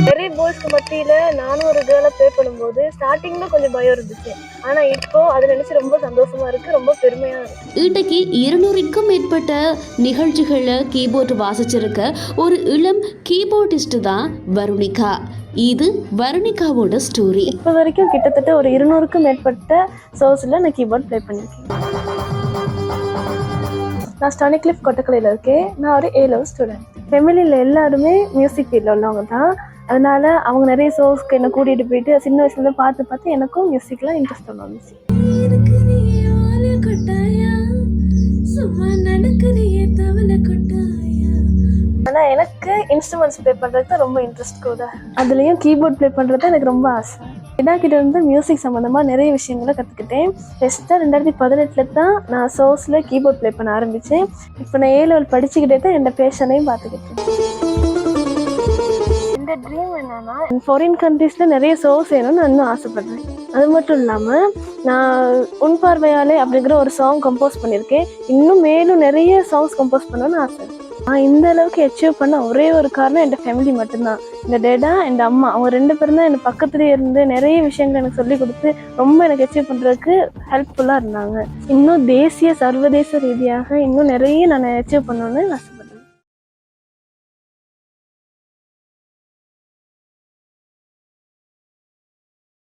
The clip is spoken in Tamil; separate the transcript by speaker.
Speaker 1: நிறைய பாய்ஸ்க்கு மத்தியில நானும் ஒரு கேர்ளை ப்ளே பண்ணும்போது ஸ்டார்டிங்ல கொஞ்சம் பயம் இருந்துச்சு. ஆனா இப்போ அதை நினைச்சு ரொம்ப சந்தோஷமா இருக்கு, ரொம்ப பெருமையா இருக்கு.
Speaker 2: இன்றைக்கு 200க்கும் மேற்பட்ட நிகழ்ச்சிகளை கீபோர்டு வாசிச்சிருக்க ஒரு இளம் கீபோர்டிஸ்ட் தான் வருணிகா. இது வருணிகாவோட ஸ்டோரி.
Speaker 1: இப்போ வரைக்கும் கிட்டத்தட்ட ஒரு 200க்கும் மேற்பட்ட ஷோஸில் நான் கீபோர்ட் ப்ளே பண்ணியிருக்கேன். நான் ஸ்டானிக்லிஃப் கொட்டக்கலையில் இருக்கேன். நான் ஒரு A-level ஸ்டூடெண்ட். ஃபேமிலியில் எல்லாருமே மியூசிக் ஃபீல்டில் உள்ளவங்க தான். அதனால அவங்க நிறைய ஷோஸ்க்கு என்னை கூட்டிகிட்டு போயிட்டு சின்ன வயசுலேருந்து பார்த்து எனக்கும் மியூசிக்லாம் இன்ட்ரெஸ்ட் வந்துச்சு. ஆனால் எனக்கு இன்ஸ்ட்ருமெண்ட்ஸ் ப்ளே பண்ணுறது தான் ரொம்ப இன்ட்ரெஸ்ட் கூட. அதுலேயும் கீபோர்ட் ப்ளே பண்ணுறது தான் எனக்கு ரொம்ப ஆசை. கிட்ட இருந்து மியூசிக் சம்மந்தமாக நிறைய விஷயங்களை கற்றுக்கிட்டேன். ஃபஸ்ட்டாக 2018 தான் நான் ஷோஸில் கீபோர்ட் ப்ளே பண்ண ஆரம்பித்தேன். இப்போ நான் A-level படிச்சுக்கிட்டே தான் என்னோட பேஷனையும் பார்த்துக்கிட்டேன். இந்த ட்ரீம் என்னன்னா ஃபாரின் கண்ட்ரீஸில் நிறைய ஷோஸ் வேணும்னு நான் இன்னும் ஆசைப்படுறேன். அது மட்டும் இல்லாமல் நான் உன் பார்வையாலே அப்படிங்கிற ஒரு சாங் கம்போஸ் பண்ணியிருக்கேன். இன்னும் மேலும் நிறைய சாங்ஸ் கம்போஸ் பண்ணணும்னு ஆசை. நான் இந்த அளவுக்கு அச்சீவ் பண்ண ஒரே ஒரு காரணம் என் ஃபேமிலி மட்டும்தான். இந்த டேடா என் அம்மா, அவங்க 2 பேரும் தான் என் பக்கத்துலேயே இருந்து நிறைய விஷயங்கள் எனக்கு சொல்லி கொடுத்து ரொம்ப எனக்கு அச்சீவ் பண்ணுறதுக்கு ஹெல்ப்ஃபுல்லாக இருந்தாங்க. இன்னும் தேசிய சர்வதேச ரீதியாக இன்னும் நிறைய நான் அச்சீவ் பண்ணணும்னு நான்